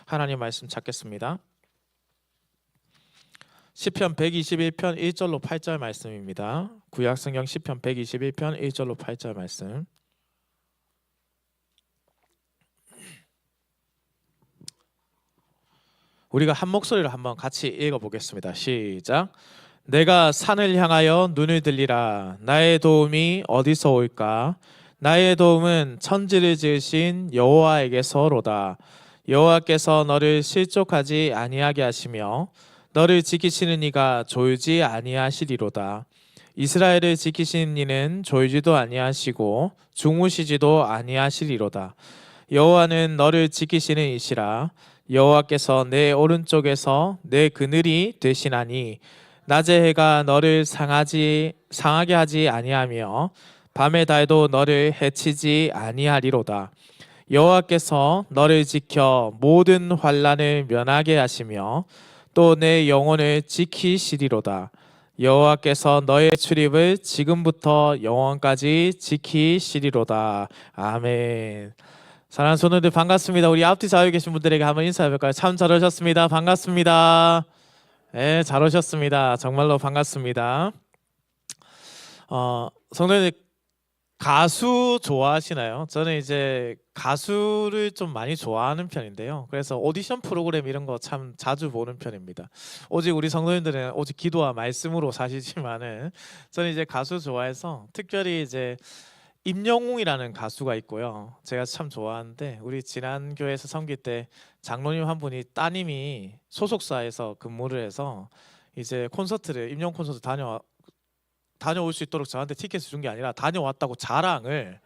하나님 말씀 찾겠습니다. 시편 121편 1절로 8절 말씀입니다. 구약성경 시편 121편 1절로 8절 말씀. 우리가 한 목소리로 한번 같이 읽어보겠습니다. 시작. 내가 산을 향하여 눈을 들리라. 나의 도움이 어디서 올까? 나의 도움은 천지를 지으신 여호와에게서로다. 여호와께서 너를 실족하지 아니하게 하시며 너를 지키시는 이가 졸지 아니하시리로다. 이스라엘을 지키시는 이는 졸지도 아니하시고 주무시지도 아니하시리로다. 여호와는 너를 지키시는 이시라. 여호와께서 내 오른쪽에서 내 그늘이 되시나니 낮의 해가 너를 상하게 하지 아니하며 밤의 달도 너를 해치지 아니하리로다. 여호와께서 너를 지켜 모든 환난을 면하게 하시며 또 내 영혼을 지키시리로다. 여호와께서 너의 출입을 지금부터 영원까지 지키시리로다. 아멘. 사랑하는 성도들 반갑습니다. 우리 앞뒤 좌우에 계신 분들에게 한번 인사해볼까요? 참 잘 오셨습니다. 반갑습니다. 네, 잘 오셨습니다. 정말로 반갑습니다. 성도들 가수 좋아하시나요? 저는 이제 가수를 좀 많이 좋아하는 편인데요. 그래서 오디션 프로그램 이런 거 참 자주 보는 편입니다. 오직 우리 성도님들은 오직 기도와 말씀으로 사시지만은 저는 이제 가수 좋아해서 특별히 이제 임영웅이라는 가수가 있고요. 제가 참 좋아하는데 우리 지난 교회에서 섬길 때 장로님 한 분이 따님이 소속사에서 근무를 해서 이제 콘서트를 임영웅 콘서트 다녀올 수 있도록 저한테 티켓을 준 게 아니라 다녀왔다고 자랑을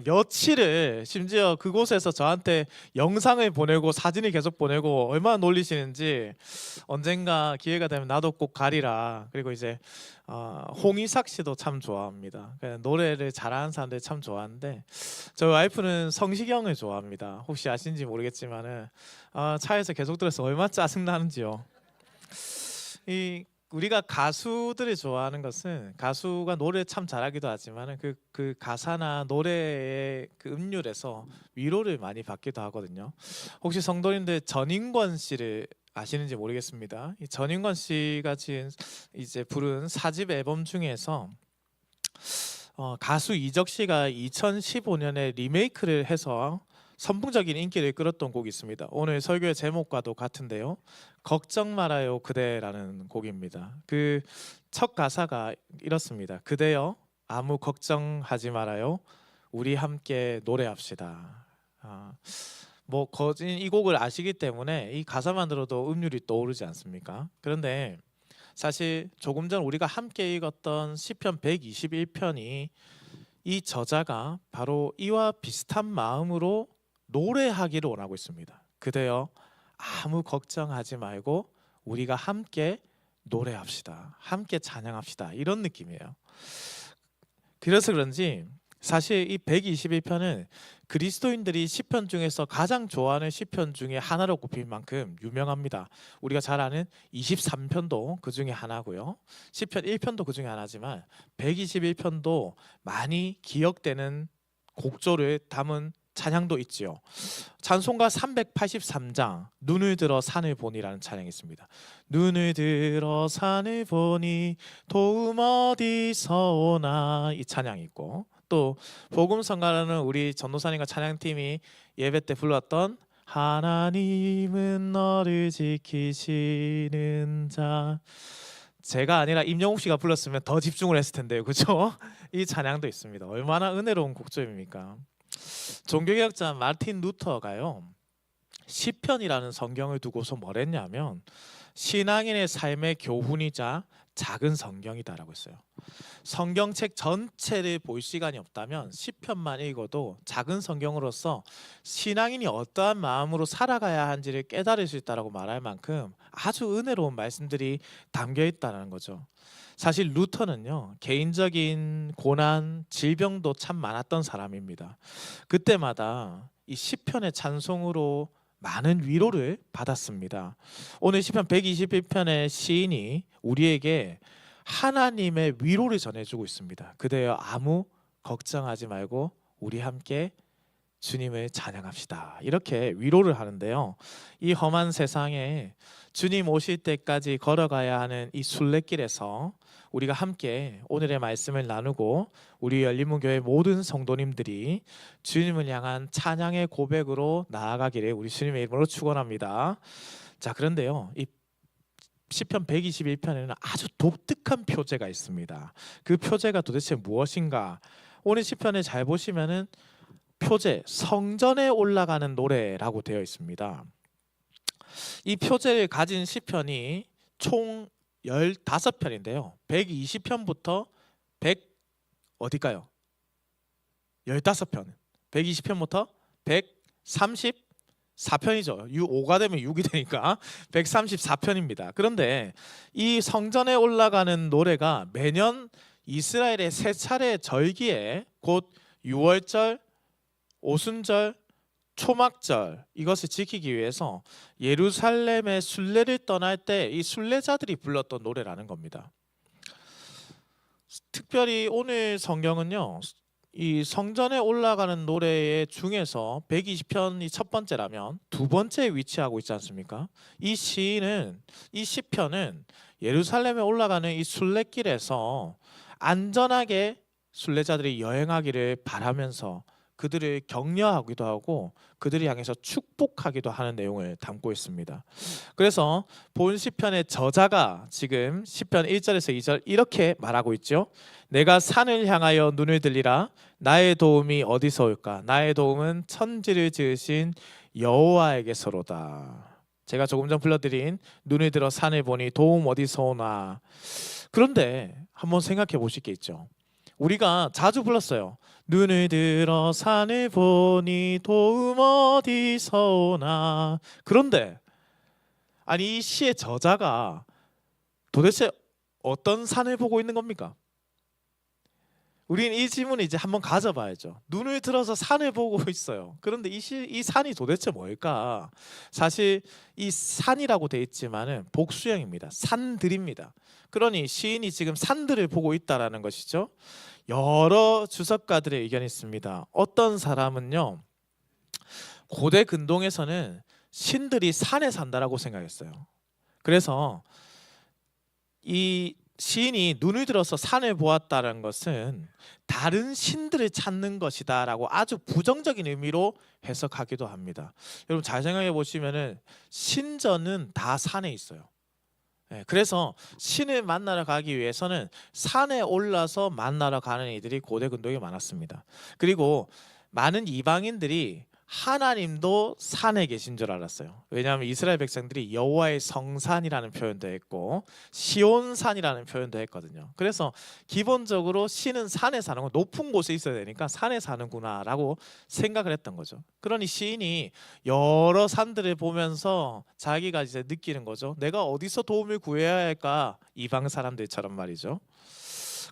며칠을 심지어 그곳에서 저한테 영상을 보내고 사진을 계속 보내고 얼마나 놀리시는지 언젠가 기회가 되면 나도 꼭 가리라. 그리고 이제 홍이삭 씨도 참 좋아합니다. 노래를 잘하는 사람들 참 좋아하는데 저희 와이프는 성시경을 좋아합니다. 혹시 아시는지 모르겠지만은 차에서 계속 들어서 얼마나 짜증 나는지요. 우리가 가수들이 좋아하는 것은 가수가 노래 참 잘하기도 하지만 그 가사나 노래의 그 음률에서 위로를 많이 받기도 하거든요. 혹시 성도님들 전인권 씨를 아시는지 모르겠습니다. 이 전인권 씨가 지금 이제 부른 4집 앨범 중에서 가수 이적 씨가 2015년에 리메이크를 해서 선풍적인 인기를 끌었던 곡이 있습니다. 오늘 설교의 제목과도 같은데요. 걱정 말아요 그대라는 곡입니다. 그 첫 가사가 이렇습니다. 그대여 아무 걱정하지 말아요. 우리 함께 노래합시다. 뭐 거진 이 곡을 아시기 때문에 이 가사만 들어도 음률이 떠오르지 않습니까? 그런데 사실 조금 전 우리가 함께 읽었던 시편 121편이 이 저자가 바로 이와 비슷한 마음으로 노래하기를 원하고 있습니다. 그대여 아무 걱정하지 말고 우리가 함께 노래합시다. 함께 찬양합시다. 이런 느낌이에요. 그래서 그런지 사실 이 121편은 그리스도인들이 시편 중에서 가장 좋아하는 시편 중에 하나로 꼽힐 만큼 유명합니다. 우리가 잘 아는 23편도 그 중에 하나고요. 시편 1편도 그 중에 하나지만 121편도 많이 기억되는 곡조를 담은 찬양도 있지요. 찬송가 383장 눈을 들어 산을 보니라는 찬양이 있습니다. 눈을 들어 산을 보니 도움 어디서 오나 이 찬양이 있고 또 복음성가라는 우리 전도사님과 찬양팀이 예배 때 불렀던 하나님은 너를 지키시는 자 제가 아니라 임영웅 씨가 불렀으면 더 집중을 했을 텐데요. 그렇죠? 이 찬양도 있습니다. 얼마나 은혜로운 곡조입니까? 종교개혁자 마틴 루터가요 시편이라는 성경을 두고서 뭘 했냐면 신앙인의 삶의 교훈이자 작은 성경이다라고 했어요. 성경책 전체를 볼 시간이 없다면 시편만 읽어도 작은 성경으로서 신앙인이 어떠한 마음으로 살아가야 하는지를 깨달을 수 있다라고 말할 만큼 아주 은혜로운 말씀들이 담겨 있다는 거죠. 사실 루터는요 개인적인 고난, 질병도 참 많았던 사람입니다. 그때마다 이 시편의 찬송으로 많은 위로를 받았습니다. 오늘 시편 121편의 시인이 우리에게 하나님의 위로를 전해주고 있습니다. 그대여 아무 걱정하지 말고 우리 함께 주님을 찬양합시다. 이렇게 위로를 하는데요. 이 험한 세상에 주님 오실 때까지 걸어가야 하는 이 순례길에서 우리가 함께 오늘의 말씀을 나누고 우리 열린문교회 모든 성도님들이 주님을 향한 찬양의 고백으로 나아가기를 우리 주님의 이름으로 축원합니다. 자, 그런데요, 이 시편 121편에는 아주 독특한 표제가 있습니다. 그 표제가 도대체 무엇인가? 오늘 시편을 잘 보시면은 표제, 성전에 올라가는 노래라고 되어 있습니다. 이 표제를 가진 시편이 총 15편인데요. 120편부터 100 어딜까요? 15편. 120편부터 134편이죠. 5가 되면 6이 되니까 134편입니다. 그런데 이 성전에 올라가는 노래가 매년 이스라엘의 세 차례 절기에 곧 6월절, 오순절, 초막절 이것을 지키기 위해서 예루살렘의 순례를 떠날 때 이 순례자들이 불렀던 노래라는 겁니다. 특별히 오늘 성경은요, 이 성전에 올라가는 노래 중에서 120편이 첫 번째라면 두 번째에 위치하고 있지 않습니까? 이 시편은 예루살렘에 올라가는 이 순례길에서 안전하게 순례자들이 여행하기를 바라면서 그들을 격려하기도 하고 그들을 향해서 축복하기도 하는 내용을 담고 있습니다. 그래서 본 시편의 저자가 지금 시편 1절에서 2절 이렇게 말하고 있죠. 내가 산을 향하여 눈을 들리라. 나의 도움이 어디서 올까? 나의 도움은 천지를 지으신 여호와에게서로다. 제가 조금 전 불러드린 눈을 들어 산을 보니 도움 어디서 오나. 그런데 한번 생각해 보실 게 있죠. 우리가 자주 불렀어요. 눈을 들어 산을 보니 도움 어디서 오나. 그런데 아니 이 시의 저자가 도대체 어떤 산을 보고 있는 겁니까? 우리는 이 질문을 이제 한번 가져봐야죠. 눈을 들어서 산을 보고 있어요. 그런데 이 산이 도대체 뭘까? 사실 이 산이라고 돼 있지만은 복수형입니다. 산들입니다. 그러니 시인이 지금 산들을 보고 있다라는 것이죠. 여러 주석가들의 의견이 있습니다. 어떤 사람은요, 고대 근동에서는 신들이 산에 산다라고 생각했어요. 그래서 이 시인이 눈을 들어서 산을 보았다는 것은 다른 신들을 찾는 것이다라고 아주 부정적인 의미로 해석하기도 합니다. 여러분 잘 생각해 보시면은 신전은 다 산에 있어요. 그래서 신을 만나러 가기 위해서는 산에 올라서 만나러 가는 이들이 고대 근동에 많았습니다. 그리고 많은 이방인들이 하나님도 산에 계신 줄 알았어요. 왜냐하면 이스라엘 백성들이 여호와의 성산이라는 표현도 했고 시온산이라는 표현도 했거든요. 그래서 기본적으로 신은 산에 사는 거, 높은 곳에 있어야 되니까 산에 사는구나 라고 생각을 했던 거죠. 그러니 시인이 여러 산들을 보면서 자기가 이제 느끼는 거죠. 내가 어디서 도움을 구해야 할까? 이방 사람들처럼 말이죠.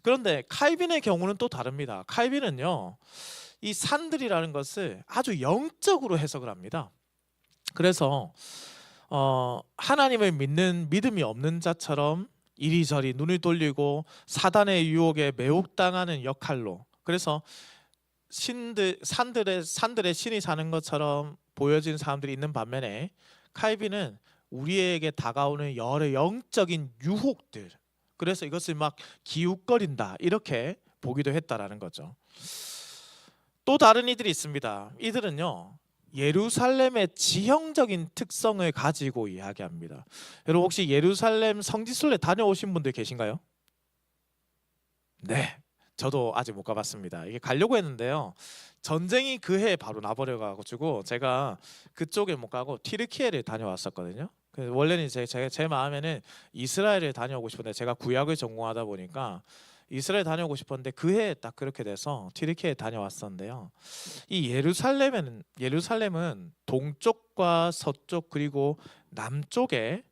그런데 칼빈의 경우는 또 다릅니다. 칼빈은요, 이 산들이라는 것을 아주 영적으로 해석을 합니다. 그래서 하나님을 믿는 믿음이 없는 자처럼 이리저리 눈을 돌리고 사단의 유혹에 매혹당하는 역할로, 그래서 산들의 신이 사는 것처럼 보여진 사람들이 있는 반면에 칼빈은 우리에게 다가오는 여러 영적인 유혹들, 그래서 이것을 막 기웃거린다 이렇게 보기도 했다라는 거죠. 또 다른 이들이 있습니다. 이들은요, 예루살렘의 지형적인 특성을 가지고 이야기합니다. 여러분 혹시 예루살렘 성지순례 다녀오신 분들 계신가요? 네, 저도 아직 못 가봤습니다. 이게 가려고 했는데요, 전쟁이 그 해에 바로 나버려가지고 제가 그쪽에 못 가고 튀르키예를 다녀왔었거든요. 원래는 제 마음에는 이스라엘을 다녀오고 싶은데 제가 구약을 전공하다 보니까 이스라엘 다녀오고 싶었는데 그 해에 딱 그렇게 돼서 튀르키예 다녀왔었는데요. 이 예루살렘은 동쪽과 서쪽 그리고 남쪽에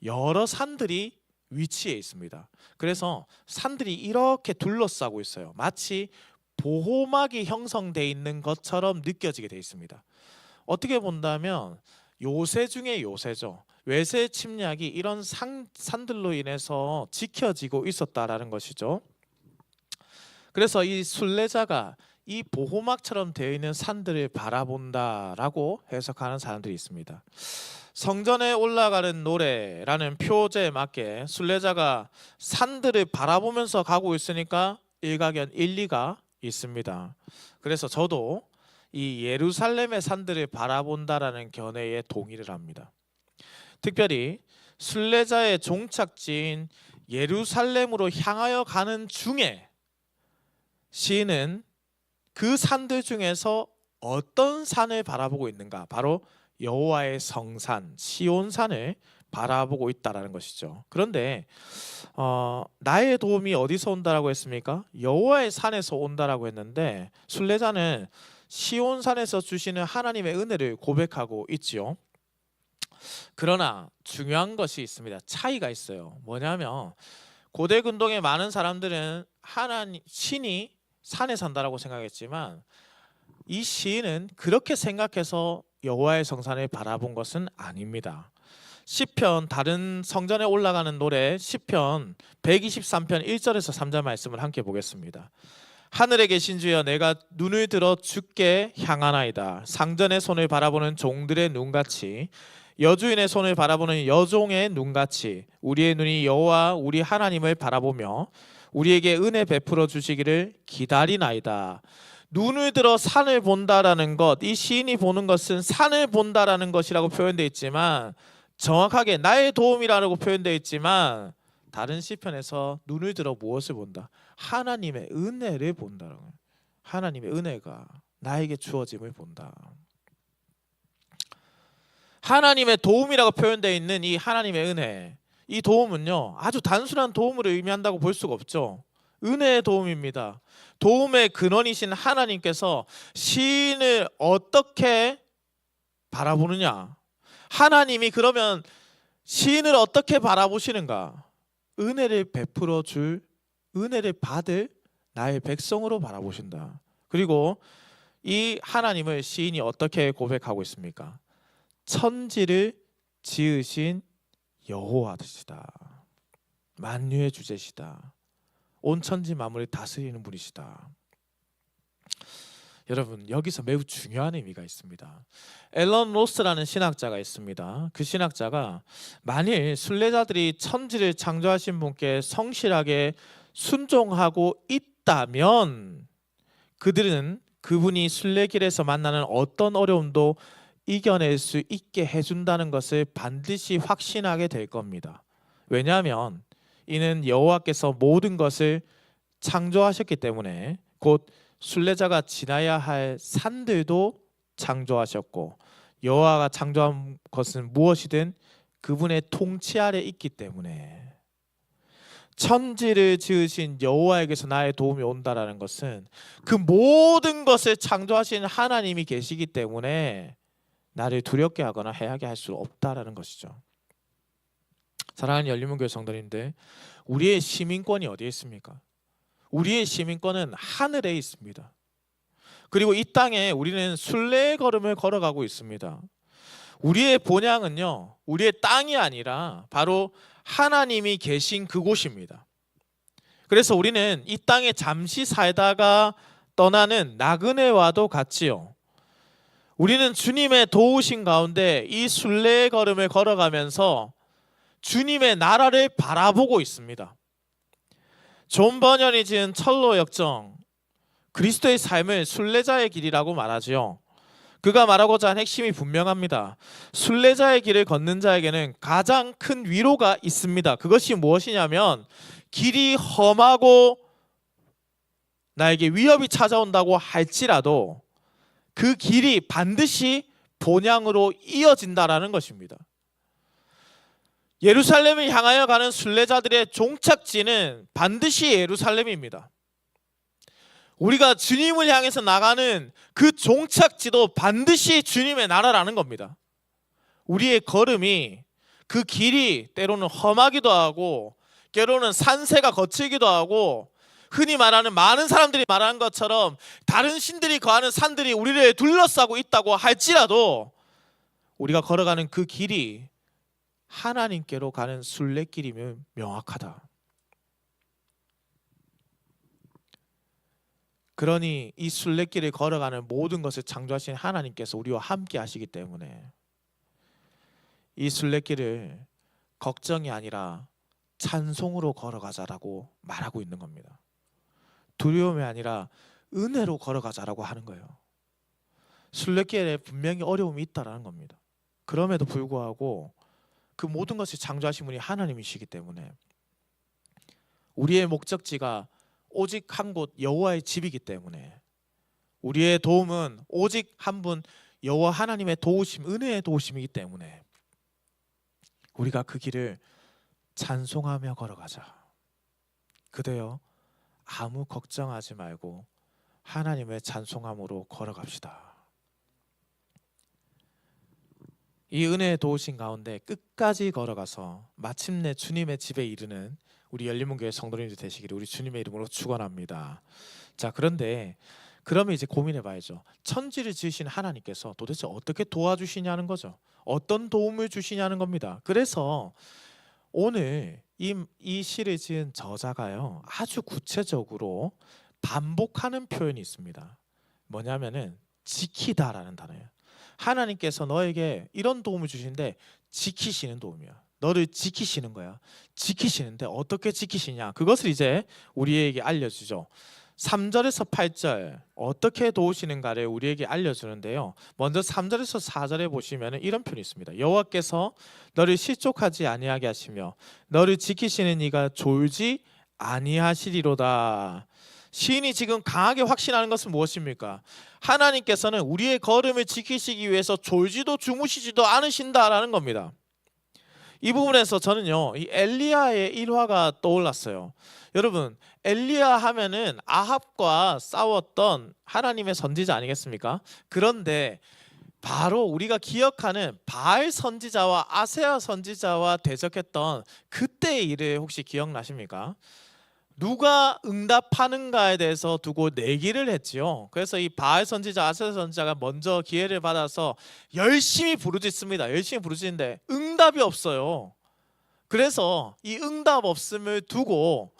여러 산들이 위치해 있습니다. 그래서 산들이 이렇게 둘러싸고 있어요. 마치 보호막이 형성돼 있는 것처럼 느껴지게 돼 있습니다. 어떻게 본다면 요새 중에 요새죠. 외세 침략이 이런 산들로 인해서 지켜지고 있었다라는 것이죠. 그래서 이 순례자가 이 보호막처럼 되어 있는 산들을 바라본다라고 해석하는 사람들이 있습니다. 성전에 올라가는 노래라는 표제에 맞게 순례자가 산들을 바라보면서 가고 있으니까 일가견 일리가 있습니다. 그래서 저도 이 예루살렘의 산들을 바라본다라는 견해에 동의를 합니다. 특별히 순례자의 종착지인 예루살렘으로 향하여 가는 중에 시인은 그 산들 중에서 어떤 산을 바라보고 있는가? 바로 여호와의 성산 시온산을 바라보고 있다라는 것이죠. 그런데 나의 도움이 어디서 온다라고 했습니까? 여호와의 산에서 온다라고 했는데 순례자는 시온산에서 주시는 하나님의 은혜를 고백하고 있지요. 그러나 중요한 것이 있습니다. 차이가 있어요. 뭐냐면 고대 근동의 많은 사람들은 하나님 신이 산에 산다라고 생각했지만 이 시인은 그렇게 생각해서 여호와의 성산을 바라본 것은 아닙니다. 시편 다른 성전에 올라가는 노래 시편 123편 1절에서 3절 말씀을 함께 보겠습니다. 하늘에 계신 주여 내가 눈을 들어 주께 향하나이다. 상전의 손을 바라보는 종들의 눈같이 여주인의 손을 바라보는 여종의 눈같이 우리의 눈이 여호와 우리 하나님을 바라보며 우리에게 은혜 베풀어 주시기를 기다리나이다. 눈을 들어 산을 본다라는 것, 이 시인이 보는 것은 산을 본다라는 것이라고 표현되어 있지만 정확하게 나의 도움이라고 표현되어 있지만 다른 시편에서 눈을 들어 무엇을 본다? 하나님의 은혜를 본다라고. 하나님의 은혜가 나에게 주어짐을 본다. 하나님의 도움이라고 표현되어 있는 이 하나님의 은혜, 이 도움은요 아주 단순한 도움을 의미한다고 볼 수가 없죠. 은혜의 도움입니다. 도움의 근원이신 하나님께서 시인을 어떻게 바라보느냐? 하나님이 그러면 시인을 어떻게 바라보시는가? 은혜를 베풀어 줄, 은혜를 받을 나의 백성으로 바라보신다. 그리고 이 하나님을 시인이 어떻게 고백하고 있습니까? 천지를 지으신 여호와시다. 만유의 주제시다. 온 천지 만물을 다스리는 분이시다. 여러분 여기서 매우 중요한 의미가 있습니다. 앨런 로스라는 신학자가 있습니다. 그 신학자가 만일 순례자들이 천지를 창조하신 분께 성실하게 순종하고 있다면 그들은 그분이 순례길에서 만나는 어떤 어려움도 이겨낼 수 있게 해준다는 것을 반드시 확신하게 될 겁니다. 왜냐하면 이는 여호와께서 모든 것을 창조하셨기 때문에 곧 순례자가 지나야 할 산들도 창조하셨고 여호와가 창조한 것은 무엇이든 그분의 통치 아래 있기 때문에 천지를 지으신 여호와에게서 나의 도움이 온다라는 것은 그 모든 것을 창조하신 하나님이 계시기 때문에 나를 두렵게 하거나 해하게 할 수 없다라는 것이죠. 사랑하는 열린문교회 성도님들, 우리의 시민권이 어디에 있습니까? 우리의 시민권은 하늘에 있습니다. 그리고 이 땅에 우리는 순례의 걸음을 걸어가고 있습니다. 우리의 본향은요, 우리의 땅이 아니라 바로 하나님이 계신 그곳입니다. 그래서 우리는 이 땅에 잠시 살다가 떠나는 나그네와도 같지요. 우리는 주님의 도우신 가운데 이 순례의 걸음을 걸어가면서 주님의 나라를 바라보고 있습니다. 존 버년이 지은 철로 역정, 그리스도의 삶을 순례자의 길이라고 말하지요. 그가 말하고자 한 핵심이 분명합니다. 순례자의 길을 걷는 자에게는 가장 큰 위로가 있습니다. 그것이 무엇이냐면 길이 험하고 나에게 위협이 찾아온다고 할지라도 그 길이 반드시 본향으로 이어진다라는 것입니다. 예루살렘을 향하여 가는 순례자들의 종착지는 반드시 예루살렘입니다. 우리가 주님을 향해서 나가는 그 종착지도 반드시 주님의 나라라는 겁니다. 우리의 걸음이 그 길이 때로는 험하기도 하고 때로는 산세가 거칠기도 하고 흔히 말하는 많은 사람들이 말하는 것처럼 다른 신들이 거하는 산들이 우리를 둘러싸고 있다고 할지라도 우리가 걸어가는 그 길이 하나님께로 가는 순례길이면 명확하다. 그러니 이 순례길을 걸어가는 모든 것을 창조하신 하나님께서 우리와 함께 하시기 때문에 이 순례길을 걱정이 아니라 찬송으로 걸어가자라고 말하고 있는 겁니다. 두려움이 아니라 은혜로 걸어가자라고 하는 거예요. 순례길에 분명히 어려움이 있다라는 겁니다. 그럼에도 불구하고 그 모든 것을 창조하신 분이 하나님이시기 때문에 우리의 목적지가 오직 한 곳 여호와의 집이기 때문에 우리의 도움은 오직 한 분 여호와 하나님의 도우심, 은혜의 도우심이기 때문에 우리가 그 길을 찬송하며 걸어가자. 그대여 아무 걱정하지 말고 하나님의 찬송함으로 걸어갑시다. 이 은혜의 도우심 가운데 끝까지 걸어가서 마침내 주님의 집에 이르는 우리 열린문교회 성도님들 되시기를 우리 주님의 이름으로 축원합니다. 자, 그런데 그러면 이제 고민해 봐야죠. 천지를 지으신 하나님께서 도대체 어떻게 도와주시냐는 거죠. 어떤 도움을 주시냐는 겁니다. 그래서 오늘 이 시를 지은 저자가요, 아주 구체적으로 반복하는 표현이 있습니다. 뭐냐면은 지키다라는 단어예요. 하나님께서 너에게 이런 도움을 주시는데 지키시는 도움이야. 너를 지키시는 거야. 지키시는데 어떻게 지키시냐? 그것을 이제 우리에게 알려주죠. 3절에서 8절 어떻게 도우시는가를 우리에게 알려주는데요. 먼저 3절에서 4절에 보시면 이런 표현이 있습니다. 여호와께서 너를 실족하지 아니하게 하시며 너를 지키시는 이가 졸지 아니하시리로다. 시인이 지금 강하게 확신하는 것은 무엇입니까? 하나님께서는 우리의 걸음을 지키시기 위해서 졸지도 주무시지도 않으신다라는 겁니다. 이 부분에서 저는요, 이 엘리야의 일화가 떠올랐어요. 여러분, 엘리야 하면은 아합과 싸웠던 하나님의 선지자 아니겠습니까? 그런데 바로 우리가 기억하는 바알 선지자와 아세야 선지자와 대적했던 그때의 일을 혹시 기억나십니까? 누가 응답하는가에 대해서 두고 내기를 했지요. 그래서 이 바알 선지자, 아세야 선지자가 먼저 기회를 받아서 열심히 부르짖습니다. 열심히 부르짖는데 응답이 없어요. 그래서 이 응답 없음을 두고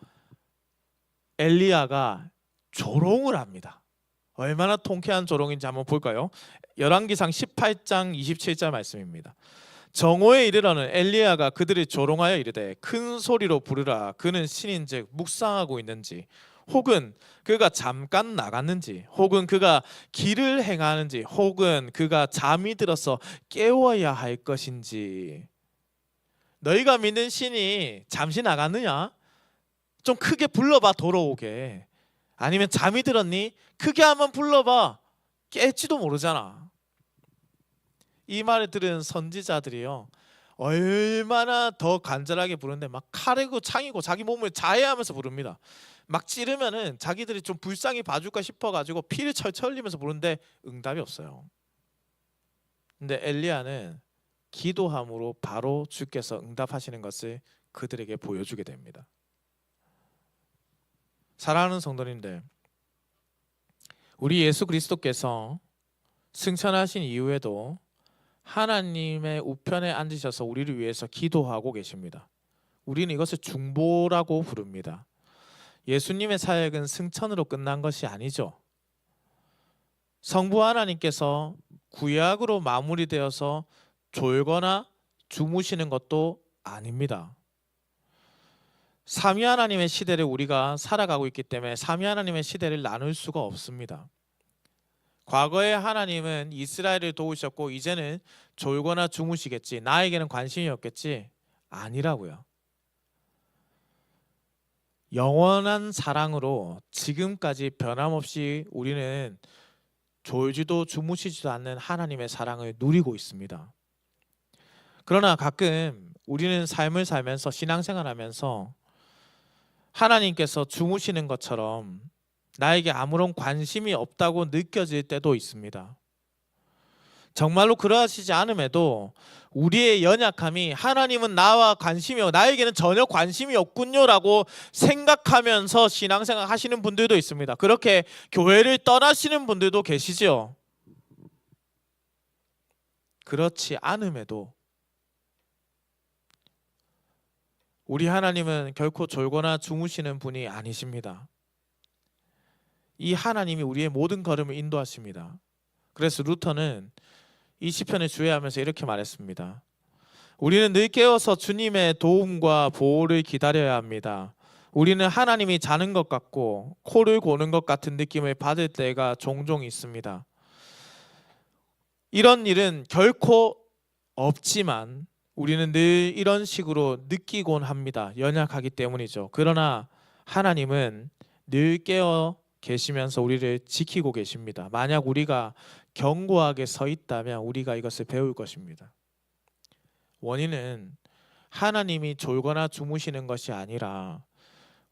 엘리야가 조롱을 합니다. 얼마나 통쾌한 조롱인지 한번 볼까요? 열왕기상 18장 27절 말씀입니다. 정오에 이르러는 엘리야가 그들을 조롱하여 이르되 큰 소리로 부르라. 그는 신인즉 묵상하고 있는지, 혹은 그가 잠깐 나갔는지, 혹은 그가 길을 행하는지, 혹은 그가 잠이 들어서 깨워야 할 것인지. 너희가 믿는 신이 잠시 나갔느냐? 좀 크게 불러봐, 돌아오게. 아니면 잠이 들었니? 크게 한번 불러봐. 깰지도 모르잖아. 이 말을 들은 선지자들이요, 얼마나 더 간절하게 부르는데 막 칼이고 창이고 자기 몸을 자해하면서 부릅니다. 막 찌르면은 자기들이 좀 불쌍히 봐줄까 싶어가지고 피를 철철 흘리면서 부르는데 응답이 없어요. 근데 엘리야는 기도함으로 바로 주께서 응답하시는 것을 그들에게 보여주게 됩니다. 사랑하는 성도님들, 우리 예수 그리스도께서 승천하신 이후에도 하나님의 우편에 앉으셔서 우리를 위해서 기도하고 계십니다. 우리는 이것을 중보라고 부릅니다. 예수님의 사역은 승천으로 끝난 것이 아니죠. 성부 하나님께서 구약으로 마무리되어서 졸거나 주무시는 것도 아닙니다. 삼위 하나님의 시대를 우리가 살아가고 있기 때문에 삼위 하나님의 시대를 나눌 수가 없습니다. 과거에 하나님은 이스라엘을 도우셨고 이제는 졸거나 주무시겠지, 나에게는 관심이 없겠지, 아니라고요. 영원한 사랑으로 지금까지 변함없이 우리는 졸지도 주무시지도 않는 하나님의 사랑을 누리고 있습니다. 그러나 가끔 우리는 삶을 살면서, 신앙생활하면서 하나님께서 주무시는 것처럼 나에게 아무런 관심이 없다고 느껴질 때도 있습니다. 정말로 그러하시지 않음에도 우리의 연약함이 하나님은 나와 나에게는 전혀 관심이 없군요라고 생각하면서 신앙생활 하시는 분들도 있습니다. 그렇게 교회를 떠나시는 분들도 계시죠. 그렇지 않음에도 우리 하나님은 결코 졸거나 주무시는 분이 아니십니다. 이 하나님이 우리의 모든 걸음을 인도하십니다. 그래서 루터는 이 시편을 주의하면서 이렇게 말했습니다. 우리는 늘 깨어서 주님의 도움과 보호를 기다려야 합니다. 우리는 하나님이 자는 것 같고 코를 고는 것 같은 느낌을 받을 때가 종종 있습니다. 이런 일은 결코 없지만 우리는 늘 이런 식으로 느끼곤 합니다. 연약하기 때문이죠. 그러나 하나님은 늘 깨어 계시면서 우리를 지키고 계십니다. 만약 우리가 견고하게 서 있다면 우리가 이것을 배울 것입니다. 원인은 하나님이 졸거나 주무시는 것이 아니라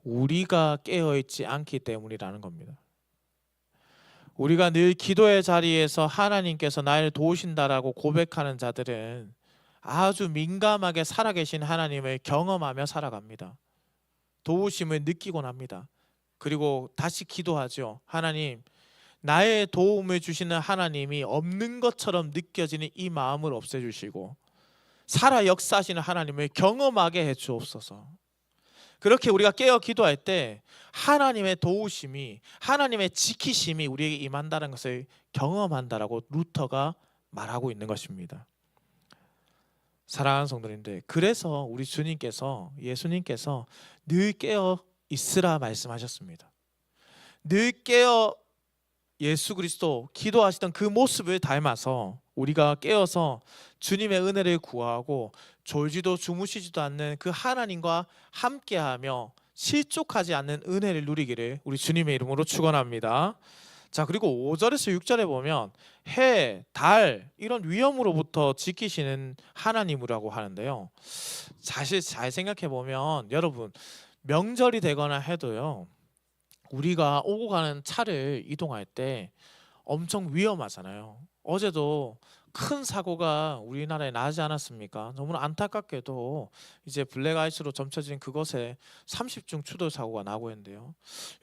우리가 깨어있지 않기 때문이라는 겁니다. 우리가 늘 기도의 자리에서 하나님께서 나를 도우신다라고 고백하는 자들은 아주 민감하게 살아계신 하나님을 경험하며 살아갑니다. 도우심을 느끼곤 합니다. 그리고 다시 기도하죠. 하나님, 나의 도움을 주시는 하나님이 없는 것처럼 느껴지는 이 마음을 없애주시고 살아 역사하시는 하나님을 경험하게 해주옵소서. 그렇게 우리가 깨어 기도할 때 하나님의 도우심이, 하나님의 지키심이 우리에게 임한다는 것을 경험한다라고 루터가 말하고 있는 것입니다. 사랑하는 성도님들, 그래서 우리 주님께서, 예수님께서 늘 깨어 있으라 말씀하셨습니다. 늘 깨어 예수 그리스도 기도하시던 그 모습을 닮아서 우리가 깨어서 주님의 은혜를 구하고 졸지도 주무시지도 않는 그 하나님과 함께하며 실족하지 않는 은혜를 누리기를 우리 주님의 이름으로 축원합니다. 자, 그리고 5절에서 6절에 보면 해, 달 이런 위험으로부터 지키시는 하나님이라고 하는데요. 사실 잘 생각해 보면 여러분, 명절이 되거나 해도요, 우리가 오고 가는 차를 이동할 때 엄청 위험하잖아요. 어제도 큰 사고가 우리나라에 나지 않았습니까? 너무나 안타깝게도 이제 블랙아이스로 점쳐진 그것에 30중 추돌 사고가 나고 있는데요.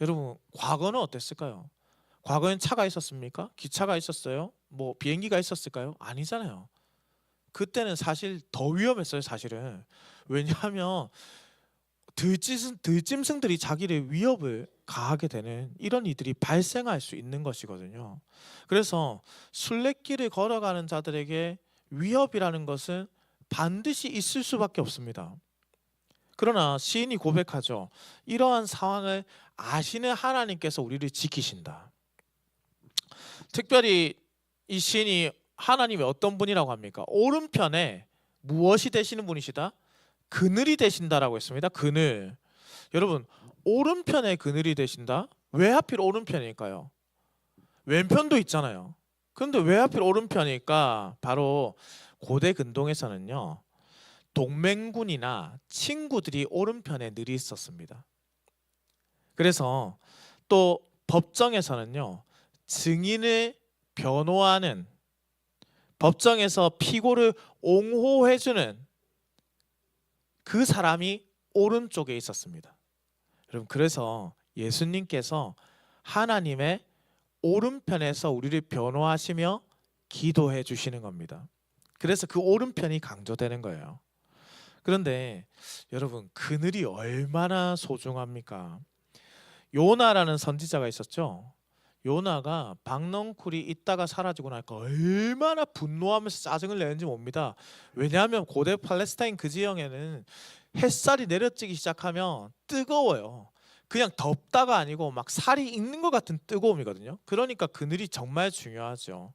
여러분, 과거는 어땠을까요? 과거엔 차가 있었습니까? 기차가 있었어요? 뭐 비행기가 있었을까요? 아니잖아요. 그때는 사실 더 위험했어요, 사실은. 왜냐하면 들짐승들이 자기의 위협을 가하게 되는 이런 일들이 발생할 수 있는 것이거든요. 그래서 순례길을 걸어가는 자들에게 위협이라는 것은 반드시 있을 수밖에 없습니다. 그러나 시인이 고백하죠. 이러한 상황을 아시는 하나님께서 우리를 지키신다. 특별히 이 시인이 하나님이 어떤 분이라고 합니까? 오른편에 무엇이 되시는 분이시다? 그늘이 되신다라고 했습니다. 그늘. 여러분, 오른편에 그늘이 되신다? 왜 하필 오른편일까요? 왼편도 있잖아요. 그런데 왜 하필 오른편일까? 바로 고대 근동에서는요, 동맹군이나 친구들이 오른편에 늘이 있었습니다. 그래서 또 법정에서는요, 증인을 변호하는, 법정에서 피고를 옹호해주는 그 사람이 오른쪽에 있었습니다. 여러분, 그래서 예수님께서 하나님의 오른편에서 우리를 변호하시며 기도해 주시는 겁니다. 그래서 그 오른편이 강조되는 거예요. 그런데 여러분, 그늘이 얼마나 소중합니까? 요나라는 선지자가 있었죠. 요나가 박넝쿨이 있다가 사라지고 나니까 얼마나 분노하면서 짜증을 내는지 봅니다. 왜냐하면 고대 팔레스타인 그 지형에는 햇살이 내려지기 시작하면 뜨거워요. 그냥 덥다가 아니고 막 살이 익는 것 같은 뜨거움이거든요. 그러니까 그늘이 정말 중요하죠.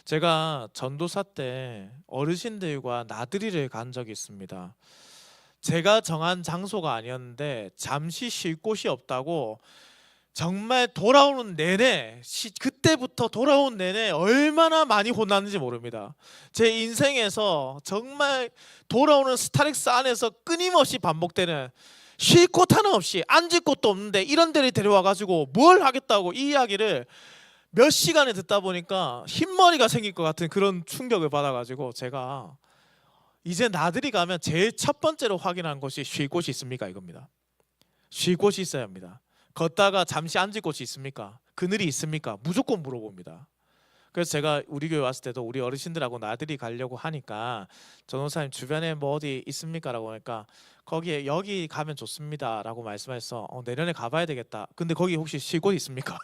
제가 전도사 때 어르신들과 나들이를 간 적이 있습니다. 제가 정한 장소가 아니었는데 잠시 쉴 곳이 없다고 정말 돌아오는 내내, 그때부터 돌아온 내내 얼마나 많이 혼났는지 모릅니다. 제 인생에서 정말 돌아오는 스트레스 안에서 끊임없이 반복되는, 쉴 곳 하나 없이 앉을 곳도 없는데 이런 데를 데려와가지고 뭘 하겠다고 이 이야기를 몇 시간을 듣다 보니까 흰머리가 생길 것 같은 그런 충격을 받아가지고 제가 이제 나들이 가면 제일 첫 번째로 확인한 것이 쉴 곳이 있습니까? 이겁니다. 쉴 곳이 있어야 합니다. 걷다가 잠시 앉을 곳이 있습니까? 그늘이 있습니까? 무조건 물어봅니다. 그래서 제가 우리 교회 왔을 때도 우리 어르신들하고 나들이 가려고 하니까 전도사님 주변에 뭐 어디 있습니까? 라고 하니까 거기에 여기 가면 좋습니다 라고 말씀해서 내년에 가봐야 되겠다. 근데 거기 혹시 쉴 곳 있습니까?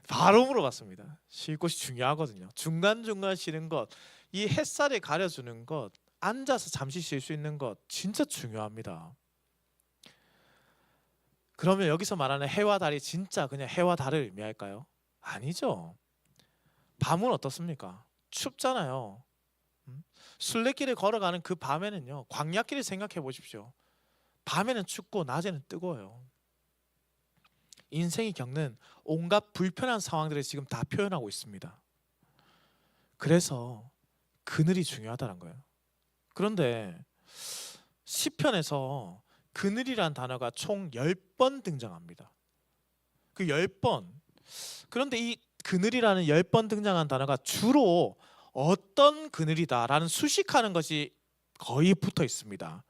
바로 물어봤습니다. 쉴 곳이 중요하거든요. 중간중간 쉬는 것, 이 햇살에 가려주는 것, 앉아서 잠시 쉴 수 있는 것 진짜 중요합니다. 그러면 여기서 말하는 해와 달이 진짜 그냥 해와 달을 의미할까요? 아니죠. 밤은 어떻습니까? 춥잖아요. 순례길을 걸어가는 그 밤에는요, 광야길을 생각해 보십시오. 밤에는 춥고 낮에는 뜨거워요. 인생이 겪는 온갖 불편한 상황들을 지금 다 표현하고 있습니다. 그래서 그늘이 중요하다는 거예요. 그런데 시편에서 그늘이란 단어가 총 10번 등장합니다. 그 10번. 그런데 이 그늘이라는 10번 등장한 단어가 주로 어떤 그늘이다라는 수식하는 것이 거의 붙어 있습니다.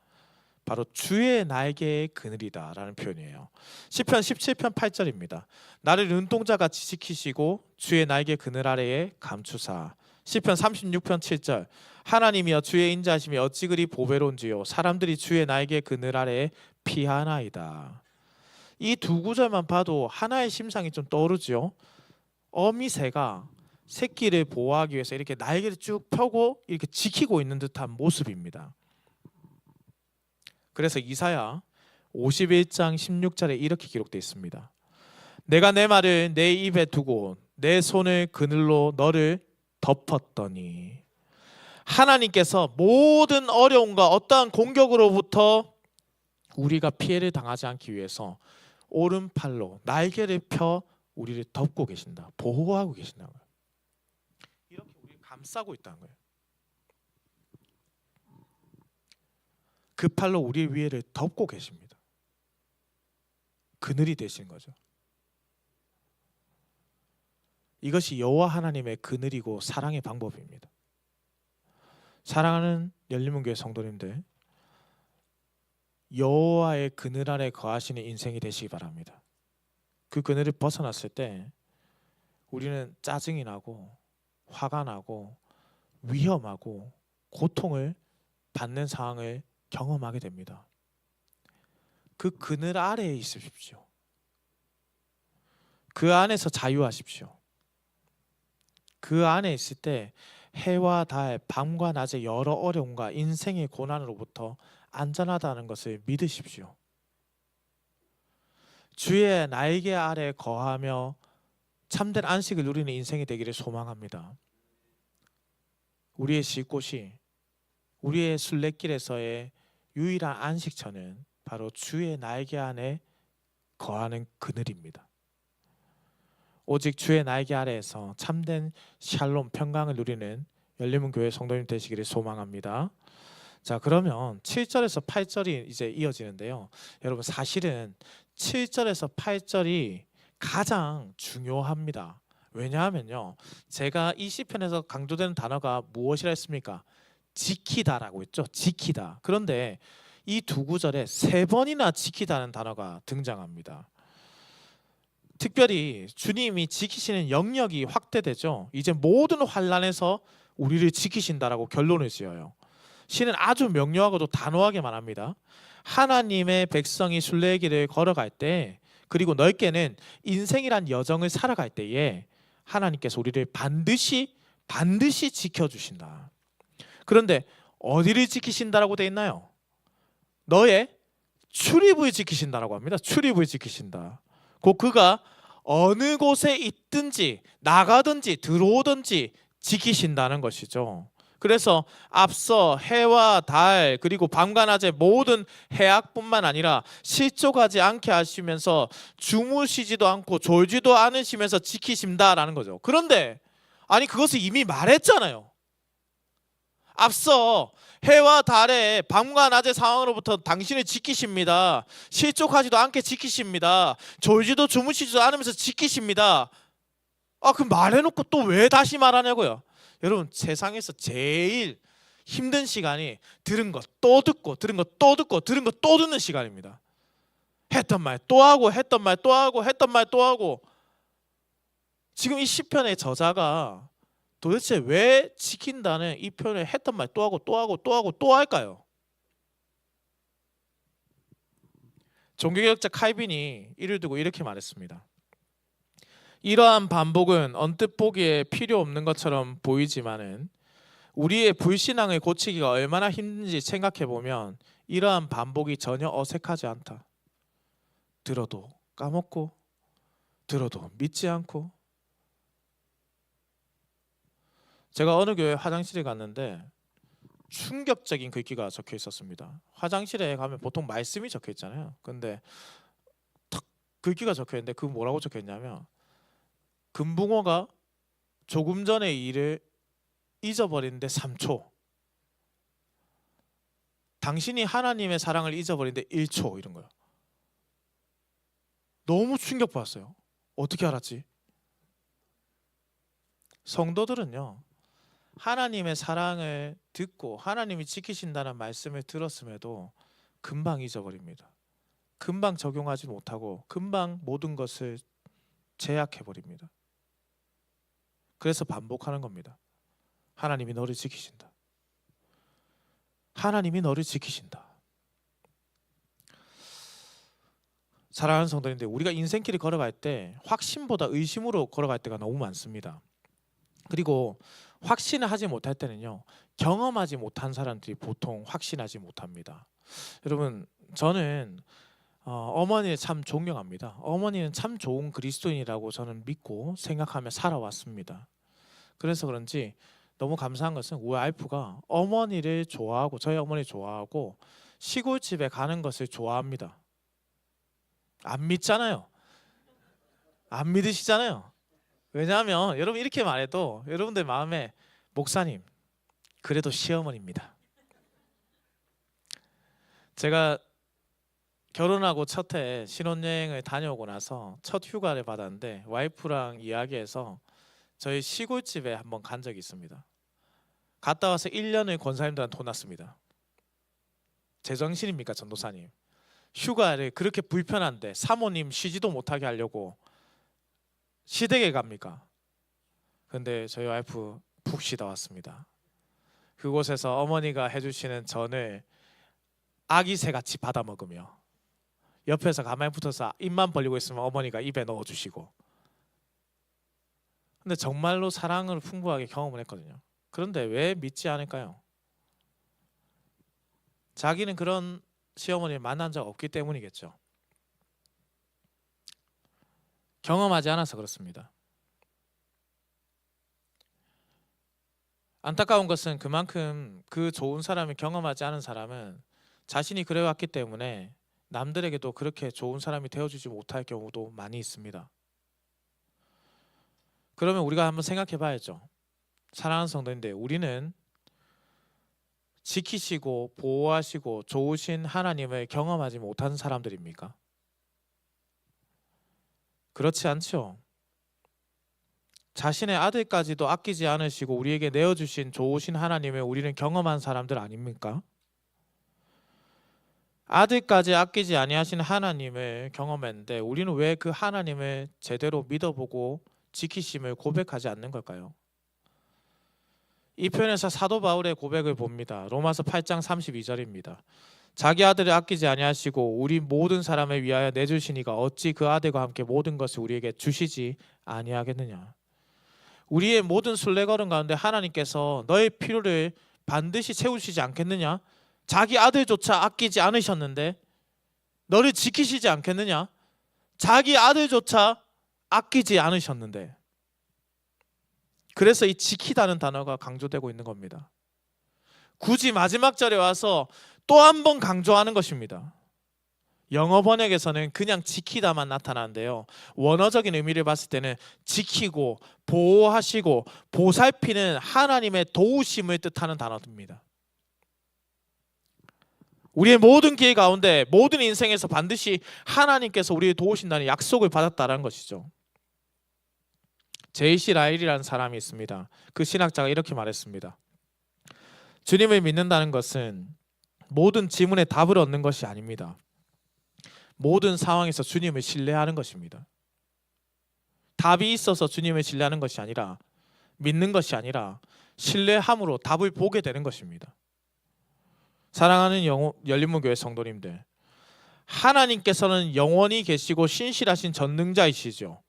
바로 주의 날개의 그늘이다라는 표현이에요. 시편 17편 8절입니다. 나를 눈동자같이 지키시고 주의 날개 그늘 아래에 감추사. 시편 36편 7절. 하나님이여 주의 인자하심이 어찌 그리 보배로운지요 사람들이 주의 날개 그늘 아래에 피하나이다. 이 두 구절만 봐도 하나의 심상이 좀 떠오르죠. 어미새가 새끼를 보호하기 위해서 이렇게 날개를 쭉 펴고 이렇게 지키고 있는 듯한 모습입니다. 그래서 이사야 51장 16절에 이렇게 기록되어 있습니다. 내가 내 말을 내 입에 두고 내 손을 그늘로 너를 덮었더니. 하나님께서 모든 어려움과 어떠한 공격으로부터 우리가 피해를 당하지 않기 위해서 오른팔로 날개를 펴 우리를 덮고 계신다. 보호하고 계신다는 거예요. 이렇게 우리를 감싸고 있다는 거예요. 그 팔로 우리 위에를 덮고 계십니다. 그늘이 되신 거죠. 이것이 여호와 하나님의 그늘이고 사랑의 방법입니다. 사랑하는 열린문교회 성도님들, 여호와의 그늘 아래 거하시는 인생이 되시기 바랍니다. 그 그늘을 벗어났을 때 우리는 짜증이 나고 화가 나고 위험하고 고통을 받는 상황을 경험하게 됩니다. 그 그늘 아래에 있으십시오. 그 안에서 자유하십시오. 그 안에 있을 때 해와 달, 밤과 낮의 여러 어려움과 인생의 고난으로부터 안전하다는 것을 믿으십시오. 주의 날개 아래 거하며 참된 안식을 누리는 인생이 되기를 소망합니다. 우리의 쉴 곳이, 우리의 순례길에서의 유일한 안식처는 바로 주의 날개 안에 거하는 그늘입니다. 오직 주의 날개 아래에서 참된 샬롬 평강을 누리는 열린문교회 성도님 되시기를 소망합니다. 자, 그러면 7절에서 8절이 이제 이어지는데요. 여러분 사실은 7절에서 8절이 가장 중요합니다. 왜냐하면요, 제가 이 시편에서 강조되는 단어가 무엇이라 했습니까? 지키다라고 했죠. 지키다. 그런데 이 두 구절에 3번이나 지키다는 단어가 등장합니다. 특별히 주님이 지키시는 영역이 확대되죠. 이제 모든 환난에서 우리를 지키신다라고 결론을 지어요. 시는 아주 명료하고도 단호하게 말합니다. 하나님의 백성이 순례의 길을 걸어갈 때, 그리고 넓게는 인생이란 여정을 살아갈 때에 하나님께서 우리를 반드시 지켜주신다. 그런데 어디를 지키신다라고 되어 있나요? 너의 출입을 지키신다라고 합니다. 출입을 지키신다. 곧 그가 어느 곳에 있든지 나가든지 들어오든지 지키신다는 것이죠. 그래서 앞서 해와 달 그리고 밤과 낮의 모든 해악뿐만 아니라 실족하지 않게 하시면서 주무시지도 않고 졸지도 않으시면서 지키신다라는 거죠. 그런데 아니 그것을 이미 말했잖아요. 앞서 해와 달의 밤과 낮의 상황으로부터 당신을 지키십니다. 실족하지도 않게 지키십니다. 졸지도 주무시지도 않으면서 지키십니다. 그럼 말해놓고 또 왜 다시 말하냐고요. 여러분 세상에서 제일 힘든 시간이 들은 것 또 듣고 들은 것 또 듣고 들은 것 또 듣는 시간입니다. 했던 말 또 하고 했던 말 또 하고 했던 말 또 하고. 지금 이 시편의 저자가 도대체 왜 지킨다는 이 표현을 했던 말 또 하고 또 하고 또 하고 또 할까요? 종교개혁자 칼빈이 이를 두고 이렇게 말했습니다. 이러한 반복은 언뜻 보기에 필요 없는 것처럼 보이지만은 우리의 불신앙을 고치기가 얼마나 힘든지 생각해 보면 이러한 반복이 전혀 어색하지 않다. 들어도 까먹고 들어도 믿지 않고. 제가 어느 교회 화장실에 갔는데 충격적인 글귀가 적혀 있었습니다. 화장실에 가면 보통 말씀이 적혀 있잖아요. 근데 탁 글귀가 적혀 있는데 그 뭐라고 적혀 있냐면 금붕어가 조금 전의 일을 잊어버리는데 3초, 당신이 하나님의 사랑을 잊어버리는데 1초, 이런 거예요. 너무 충격받았어요. 어떻게 알았지? 성도들은요, 하나님의 사랑을 듣고 하나님이 지키신다는 말씀을 들었음에도 금방 잊어버립니다. 금방 적용하지 못하고 금방 모든 것을 제약해버립니다. 그래서 반복하는 겁니다. 하나님이 너를 지키신다. 하나님이 너를 지키신다. 사랑하는 성도님들, 우리가 인생길을 걸어갈 때 확신보다 의심으로 걸어갈 때가 너무 많습니다. 그리고 확신을 하지 못할 때는요, 경험하지 못한 사람들이 보통 확신하지 못합니다. 여러분, 저는 어머니를 참 존경합니다. 어머니는 참 좋은 그리스도인이라고 저는 믿고 생각하며 살아왔습니다. 그래서 그런지 너무 감사한 것은 우리 와이프가 어머니를 좋아하고, 저희 어머니 좋아하고 시골집에 가는 것을 좋아합니다. 안 믿잖아요. 안 믿으시잖아요. 왜냐하면 여러분 이렇게 말해도 여러분들 마음에 목사님, 그래도 시어머니입니다. 제가 결혼하고 첫 해 신혼여행을 다녀오고 나서 첫 휴가를 받았는데 와이프랑 이야기해서 저희 시골집에 한번 간 적이 있습니다. 갔다 와서 1년을 권사님들한테 혼났습니다. 제정신입니까 전도사님? 휴가를 그렇게 불편한데 사모님 쉬지도 못하게 하려고 시댁에 갑니까? 근데 저희 와이프 푹 쉬다 왔습니다. 그곳에서 어머니가 해주시는 전을 아기새같이 받아 먹으며 옆에서 가만히 붙어서 입만 벌리고 있으면 어머니가 입에 넣어주시고, 근데 정말로 사랑을 풍부하게 경험을 했거든요. 그런데 왜 믿지 않을까요? 자기는 그런 시어머니를 만난 적 없기 때문이겠죠. 경험하지 않아서 그렇습니다. 안타까운 것은 그만큼 그 좋은 사람을 경험하지 않은 사람은 자신이 그래왔기 때문에 남들에게도 그렇게 좋은 사람이 되어주지 못할 경우도 많이 있습니다. 그러면 우리가 한번 생각해 봐야죠. 사랑하는 성도인데, 우리는 지키시고 보호하시고 좋으신 하나님을 경험하지 못한 사람들입니까? 그렇지 않죠. 자신의 아들까지도 아끼지 않으시고 우리에게 내어주신 좋으신 하나님을 우리는 경험한 사람들 아닙니까? 아들까지 아끼지 아니하신 하나님을 경험했는데 우리는 왜 그 하나님을 제대로 믿어보고 지키심을 고백하지 않는 걸까요? 이 표현에서 사도 바울의 고백을 봅니다. 로마서 8장 32절입니다. 자기 아들을 아끼지 아니하시고 우리 모든 사람을 위하여 내주시니가 어찌 그 아들과 함께 모든 것을 우리에게 주시지 아니하겠느냐. 우리의 모든 순례걸음 가운데 하나님께서 너의 필요를 반드시 채우시지 않겠느냐? 자기 아들조차 아끼지 않으셨는데 너를 지키시지 않겠느냐? 자기 아들조차 아끼지 않으셨는데. 그래서 이 지키다는 단어가 강조되고 있는 겁니다. 굳이 마지막 절에 와서 또 한 번 강조하는 것입니다. 영어 번역에서는 그냥 지키다만 나타나는데요, 원어적인 의미를 봤을 때는 지키고 보호하시고 보살피는 하나님의 도우심을 뜻하는 단어입니다. 우리의 모든 기회 가운데 모든 인생에서 반드시 하나님께서 우리를 도우신다는 약속을 받았다는 것이죠. 제이시 라일이라는 사람이 있습니다. 그 신학자가 이렇게 말했습니다. 주님을 믿는다는 것은 모든 질문에 답을 얻는 것이 아닙니다. 모든 상황에서 주님을 신뢰하는 것입니다. 답이 있어서 주님을 신뢰하는 것이 아니라 믿는 것이 아니라 신뢰함으로 답을 보게 되는 것입니다. 사랑하는 열린문교회 성도님들, 하나님께서는 영원히 계시고 신실하신 전능자이시죠.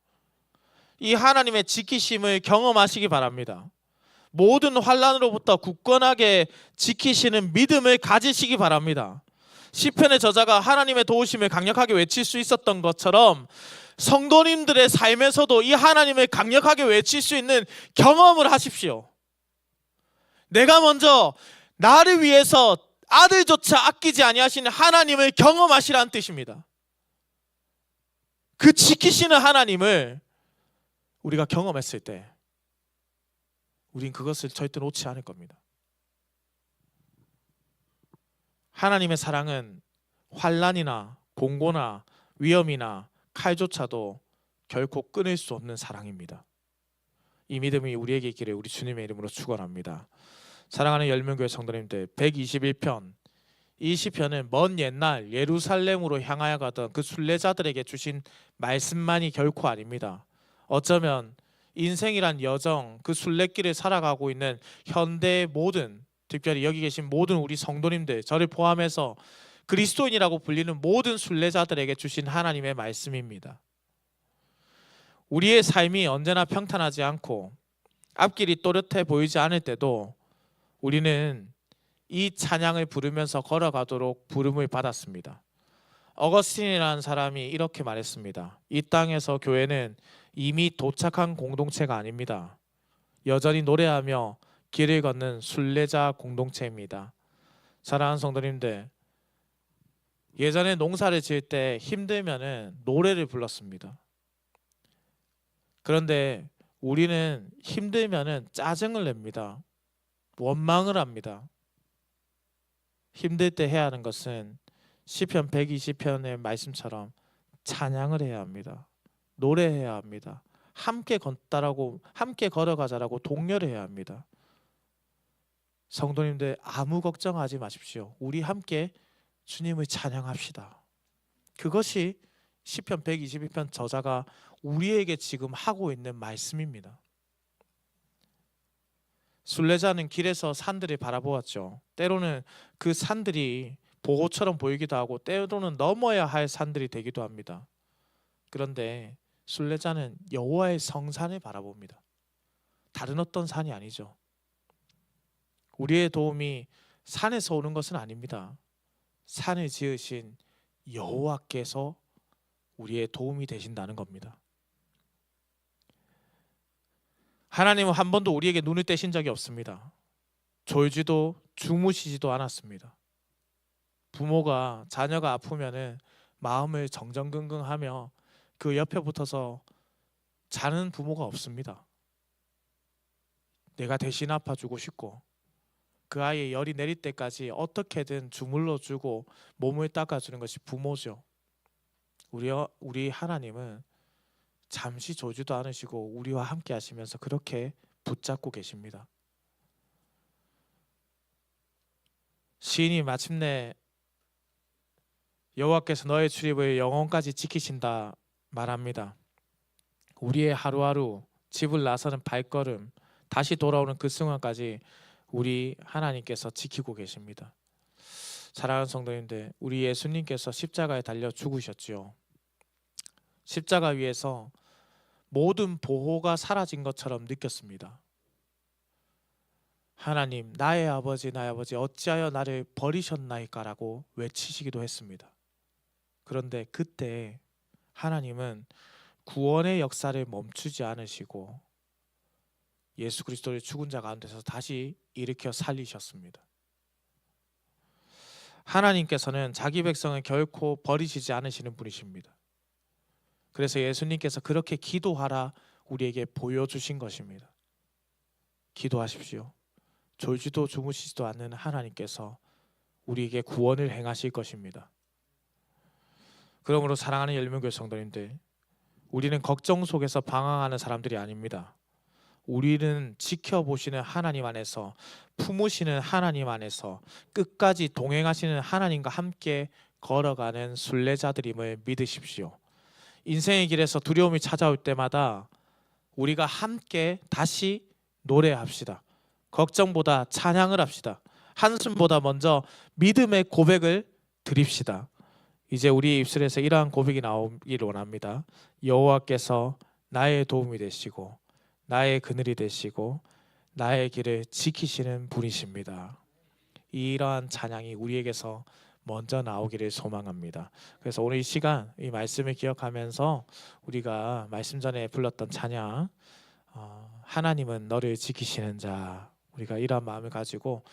이 하나님의 지키심을 경험하시기 바랍니다. 모든 환난으로부터 굳건하게 지키시는 믿음을 가지시기 바랍니다. 시편의 저자가 하나님의 도우심을 강력하게 외칠 수 있었던 것처럼 성도님들의 삶에서도 이 하나님을 강력하게 외칠 수 있는 경험을 하십시오. 내가 먼저 나를 위해서 아들조차 아끼지 아니하시는 하나님을 경험하시라는 뜻입니다. 그 지키시는 하나님을 우리가 경험했을 때 우린 그것을 절대 놓지 않을 겁니다. 하나님의 사랑은 환난이나 공고나 위험이나 칼조차도 결코 끊을 수 없는 사랑입니다. 이 믿음이 우리에게 있기를 우리 주님의 이름으로 축원합니다. 사랑하는 열명교회 성도님들, 121편, 이 시편은 먼 옛날 예루살렘으로 향하여 가던 그 순례자들에게 주신 말씀만이 결코 아닙니다. 어쩌면 인생이란 여정, 그 순례길을 살아가고 있는 현대의 모든, 특별히 여기 계신 모든 우리 성도님들, 저를 포함해서 그리스도인이라고 불리는 모든 순례자들에게 주신 하나님의 말씀입니다. 우리의 삶이 언제나 평탄하지 않고 앞길이 또렷해 보이지 않을 때도 우리는 이 찬양을 부르면서 걸어가도록 부름을 받았습니다. 어거스틴이라는 사람이 이렇게 말했습니다. 이 땅에서 교회는 이미 도착한 공동체가 아닙니다. 여전히 노래하며 길을 걷는 순례자 공동체입니다. 사랑하는 성도님들, 예전에 농사를 지을 때 힘들면은 노래를 불렀습니다. 그런데 우리는 힘들면은 짜증을 냅니다. 원망을 합니다. 힘들 때 해야 하는 것은 시편 120편의 말씀처럼 찬양을 해야 합니다. 노래해야 합니다. 함께 걷다라고, 함께 걸어가자라고 독려를 해야 합니다. 성도님들, 아무 걱정하지 마십시오. 우리 함께 주님을 찬양합시다. 그것이 시편 122편 저자가 우리에게 지금 하고 있는 말씀입니다. 순례자는 길에서 산들을 바라보았죠. 때로는 그 산들이 보호처럼 보이기도 하고 때로는 넘어야 할 산들이 되기도 합니다. 그런데 순례자는 여호와의 성산을 바라봅니다. 다른 어떤 산이 아니죠. 우리의 도움이 산에서 오는 것은 아닙니다. 산을 지으신 여호와께서 우리의 도움이 되신다는 겁니다. 하나님은 한 번도 우리에게 눈을 떼신 적이 없습니다. 졸지도 주무시지도 않았습니다. 부모가 자녀가 아프면은 마음을 정정긍긍하며 그 옆에 붙어서 자는 부모가 없습니다. 내가 대신 아파주고 싶고 그 아이의 열이 내릴 때까지 어떻게든 주물러주고 몸을 닦아주는 것이 부모죠. 우리 하나님은 잠시 조지도 않으시고 우리와 함께 하시면서 그렇게 붙잡고 계십니다. 시인이 마침내 여호와께서 너의 출입을 영원까지 지키신다 말합니다. 우리의 하루하루, 집을 나서는 발걸음, 다시 돌아오는 그 순간까지 우리 하나님께서 지키고 계십니다. 사랑하는 성도님들, 우리 예수님께서 십자가에 달려 죽으셨지요. 십자가 위에서 모든 보호가 사라진 것처럼 느꼈습니다. 하나님, 나의 아버지, 나의 아버지, 어찌하여 나를 버리셨나이까라고 외치시기도 했습니다. 그런데 그때 하나님은 구원의 역사를 멈추지 않으시고 예수 그리스도를 죽은 자 가운데서 다시 일으켜 살리셨습니다. 하나님께서는 자기 백성을 결코 버리시지 않으시는 분이십니다. 그래서 예수님께서 그렇게 기도하라 우리에게 보여주신 것입니다. 기도하십시오. 졸지도 주무시지도 않는 하나님께서 우리에게 구원을 행하실 것입니다. 그러므로 사랑하는 열명교회 성도님들, 우리는 걱정 속에서 방황하는 사람들이 아닙니다. 우리는 지켜보시는 하나님 안에서, 품으시는 하나님 안에서 끝까지 동행하시는 하나님과 함께 걸어가는 순례자들임을 믿으십시오. 인생의 길에서 두려움이 찾아올 때마다 우리가 함께 다시 노래합시다. 걱정보다 찬양을 합시다. 한숨보다 먼저 믿음의 고백을 드립시다. 이제 우리 입술에서 이러한 고백이 나오기를 원합니다. 여호와께서 나의 도움이 되시고 나의 그늘이 되시고 나의 길을 지키시는 분이십니다. 이러한 찬양이 우리에게서 먼저 나오기를 소망합니다. 그래서 오늘 이 시간 이 말씀을 기억하면서 우리가 말씀 전에 불렀던 찬양, 하나님은 너를 지키시는 자, 우리가 이러한 마음을 가지고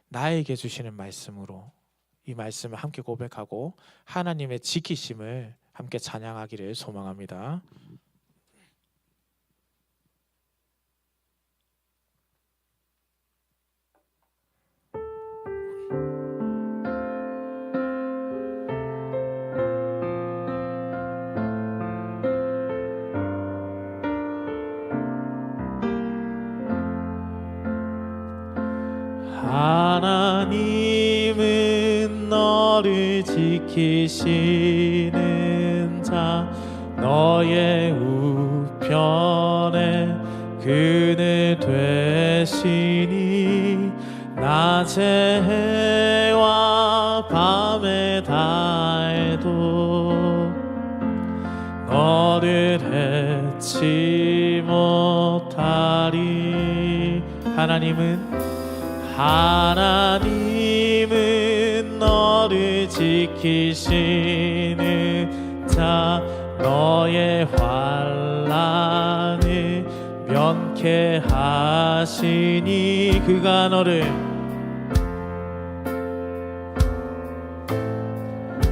나에게 주시는 말씀으로 이 말씀을 함께 고백하고 하나님의 지키심을 함께 찬양하기를 소망합니다. 하나님은 너를 지키시는 자, 너의 우편에 그늘 되시니 낮의 해와 밤의 달도 너를 해치 못하리. 하나님은 너를 지키시는 자, 너의 환난을 면케 하시니 그가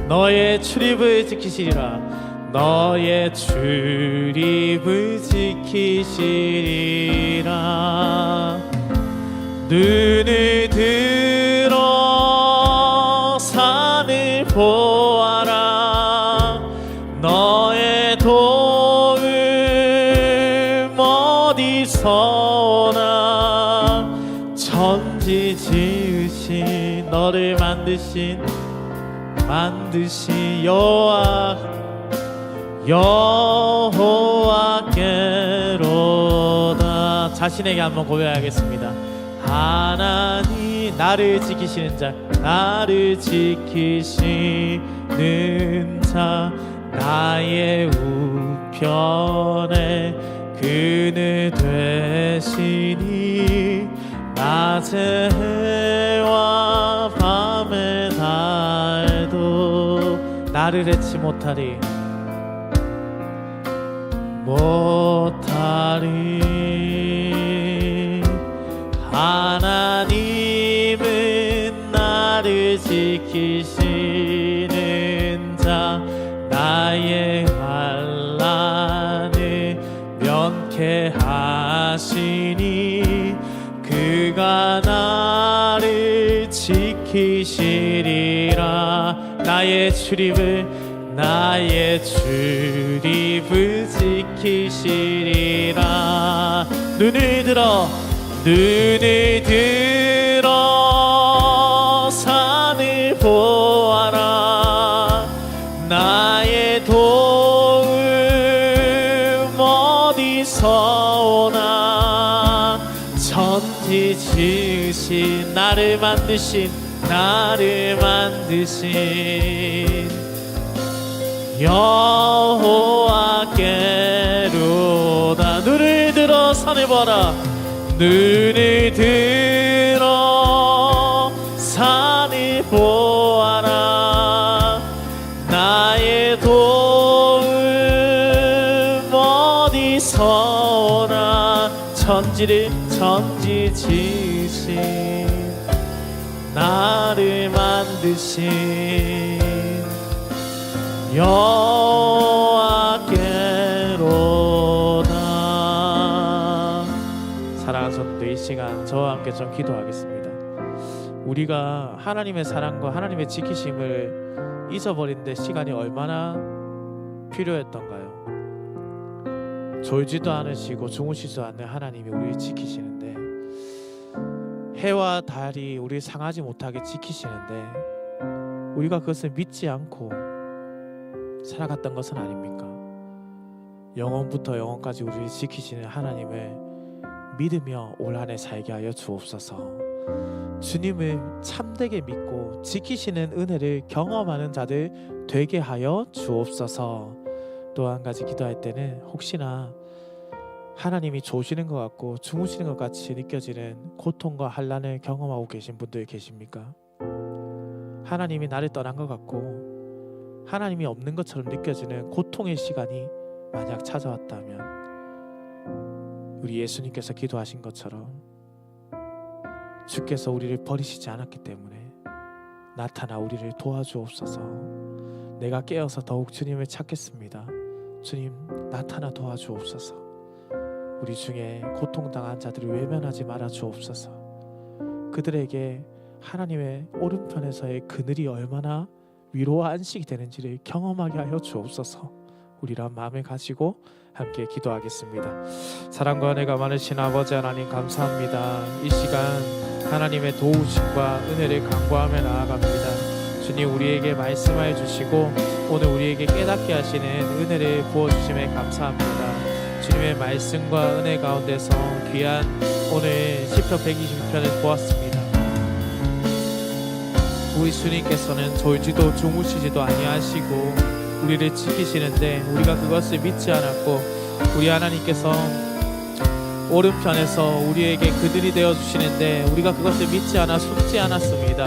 너의 출입을 지키시리라. 너의 출입을 지키시리라. 눈을 들어 산을 보아라. 너의 도움 어디서 오나. 천지 지으신 너를 만드신 여호와께로다. 자신에게 한번 고백하겠습니다. 하나님 나를 지키시는 자, 나를 지키시는 자, 나의 우편에 그늘 되시니 낮의 해와 밤의 달도 나를 해치 못하리. 하나님은 나를 지키시는 자, 나의 환난을 면케 하시니 그가 나를 지키시리라. 나의 출입을 지키시리라. 눈을 들어 산을 보아라. 나의 도움 어디서 오나. 천지 지으신 나를 만드신 여호와께로다. 눈을 들어 산을 보아라. 눈을 들어 산을 보아라. 나의 도움 어디서 오나. 천지 지으신 나를 만드신 여호와께로다. 사랑하는 성도들, 이 시간 저와 함께 좀 기도하겠습니다. 우리가 하나님의 사랑과 하나님의 지키심을 잊어버린 데 시간이 얼마나 필요했던가요? 졸지도 않으시고 주무시지도 않는 하나님이 우리를 지키시는데, 해와 달이 우리를 상하지 못하게 지키시는데 우리가 그것을 믿지 않고 살아갔던 것은 아닙니까? 영원부터 영원까지 우리를 지키시는 하나님을 믿으며 올 한 해 살게 하여 주옵소서. 주님을 참되게 믿고 지키시는 은혜를 경험하는 자들 되게 하여 주옵소서. 또 한 가지 기도할 때는 혹시나 하나님이 조시는 것 같고 주무시는 것 같이 느껴지는 고통과 환난을 경험하고 계신 분들 계십니까? 하나님이 나를 떠난 것 같고 하나님이 없는 것처럼 느껴지는 고통의 시간이 만약 찾아왔다면 우리 예수님께서 기도하신 것처럼 주께서 우리를 버리시지 않았기 때문에 나타나 우리를 도와주옵소서. 내가 깨어서 더욱 주님을 찾겠습니다. 주님 나타나 도와주옵소서. 우리 중에 고통당한 자들을 외면하지 말아 주옵소서. 그들에게 하나님의 오른편에서의 그늘이 얼마나 위로와 안식이 되는지를 경험하게 하여 주옵소서. 우리란 마음을 가지고 함께 기도하겠습니다. 사랑과 은혜가 많으신 아버지 하나님 감사합니다. 이 시간 하나님의 도우심과 은혜를 간구하며 나아갑니다. 주님 우리에게 말씀하여 주시고 오늘 우리에게 깨닫게 하시는 은혜를 부어주심에 감사합니다. 주님의 말씀과 은혜 가운데서 귀한 오늘 시편 120편을 보았습니다. 우리 주님께서는 졸지도 주무시지도 아니하시고 우리를 지키시는데 우리가 그것을 믿지 않았고 우리 하나님께서 오른편에서 우리에게 그들이 되어주시는데 우리가 그것을 믿지 않아 숨지 않았습니다.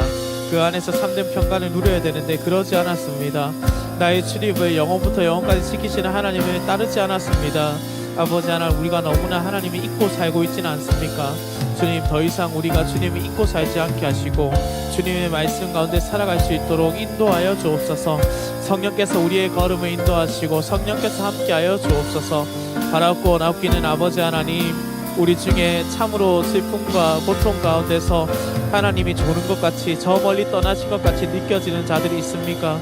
그 안에서 참된 평강을 누려야 되는데 그러지 않았습니다. 나의 출입을 영원부터 영원까지 지키시는 하나님을 따르지 않았습니다. 아버지 하나님 우리가 너무나 하나님이 잊고 살고 있지는 않습니까? 주님 더 이상 우리가 주님을 잊고 살지 않게 하시고 주님의 말씀 가운데 살아갈 수 있도록 인도하여 주옵소서. 성령께서 우리의 걸음을 인도하시고 성령께서 함께하여 주옵소서. 바라옵고 원하옵기는 아버지 하나님 우리 중에 참으로 슬픔과 고통 가운데서 하나님이 조는 것 같이 저 멀리 떠나신 것 같이 느껴지는 자들이 있습니까?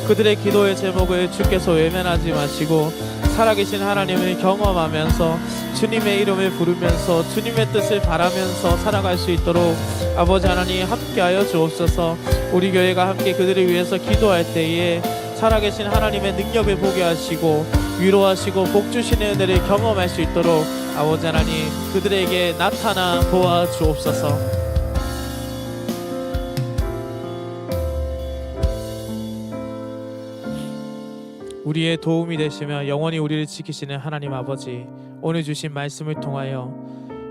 그들의 기도의 제목을 주께서 외면하지 마시고 살아계신 하나님을 경험하면서 주님의 이름을 부르면서 주님의 뜻을 바라면서 살아갈 수 있도록 아버지 하나님 함께하여 주옵소서. 우리 교회가 함께 그들을 위해서 기도할 때에 살아계신 하나님의 능력을 보게 하시고 위로하시고 복주시는 은혜를 경험할 수 있도록 아버지 하나님 그들에게 나타나 도와주옵소서. 우리의 도움이 되시며 영원히 우리를 지키시는 하나님 아버지, 오늘 주신 말씀을 통하여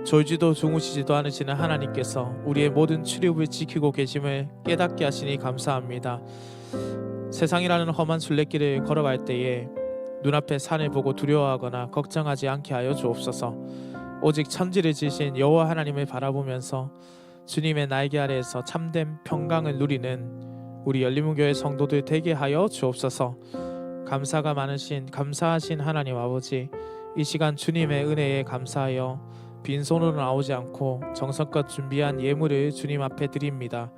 졸지도 주무시지도 않으시는 하나님께서 우리의 모든 출입을 지키고 계심을 깨닫게 하시니 감사합니다. 세상이라는 험한 순례길을 걸어갈 때에 눈앞에 산을 보고 두려워하거나 걱정하지 않게 하여 주옵소서. 오직 천지를 지으신 여호와 하나님을 바라보면서 주님의 날개 아래에서 참된 평강을 누리는 우리 열린문교회 성도들 되게 하여 주옵소서. 감사가 많으신 감사하신 하나님 아버지, 이 시간 주님의 은혜에 감사하여 빈손으로 나오지 않고 정성껏 준비한 예물을 주님 앞에 드립니다.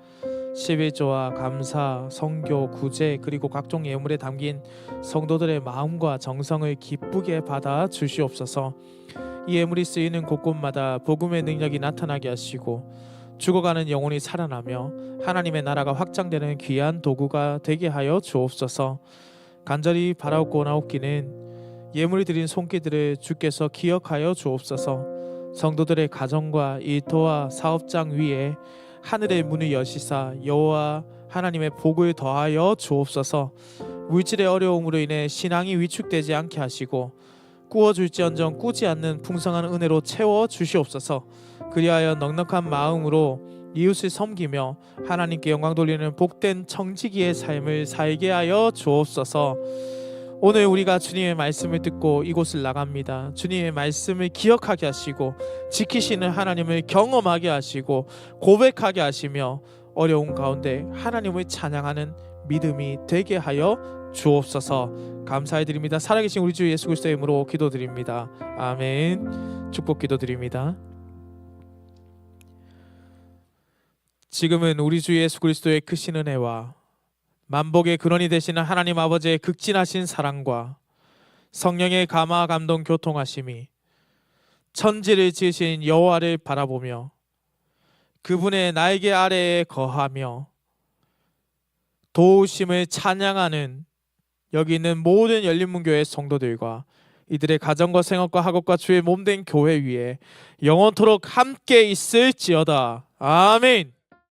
11조와 감사, 성교, 구제 그리고 각종 예물에 담긴 성도들의 마음과 정성을 기쁘게 받아 주시옵소서. 이 예물이 쓰이는 곳곳마다 복음의 능력이 나타나게 하시고 죽어가는 영혼이 살아나며 하나님의 나라가 확장되는 귀한 도구가 되게 하여 주옵소서. 간절히 바라옵고 원하옵기는 예물이 드린 손길들을 주께서 기억하여 주옵소서. 성도들의 가정과 일터와 사업장 위에 하늘의 문을 여시사 여호와 하나님의 복을 더하여 주옵소서. 물질의 어려움으로 인해 신앙이 위축되지 않게 하시고 꾸어줄지언정 꾸지 않는 풍성한 은혜로 채워 주시옵소서. 그리하여 넉넉한 마음으로 이웃을 섬기며 하나님께 영광 돌리는 복된 청지기의 삶을 살게 하여 주옵소서. 오늘 우리가 주님의 말씀을 듣고 이곳을 나갑니다. 주님의 말씀을 기억하게 하시고 지키시는 하나님을 경험하게 하시고 고백하게 하시며 어려운 가운데 하나님을 찬양하는 믿음이 되게 하여 주옵소서. 감사해드립니다. 살아계신 우리 주 예수 그리스도의 이름으로 기도드립니다. 아멘. 축복 기도드립니다. 지금은 우리 주 예수 그리스도의 크신 은혜와 만복의 근원이 되시는 하나님 아버지의 극진하신 사랑과 성령의 감화 감동 교통하심이 천지를 지으신 여호와를 바라보며 그분의 날개 아래에 거하며 도우심을 찬양하는 여기 있는 모든 열린문교회 성도들과 이들의 가정과 생업과 학업과 주의 몸된 교회 위에 영원토록 함께 있을지어다. 아멘.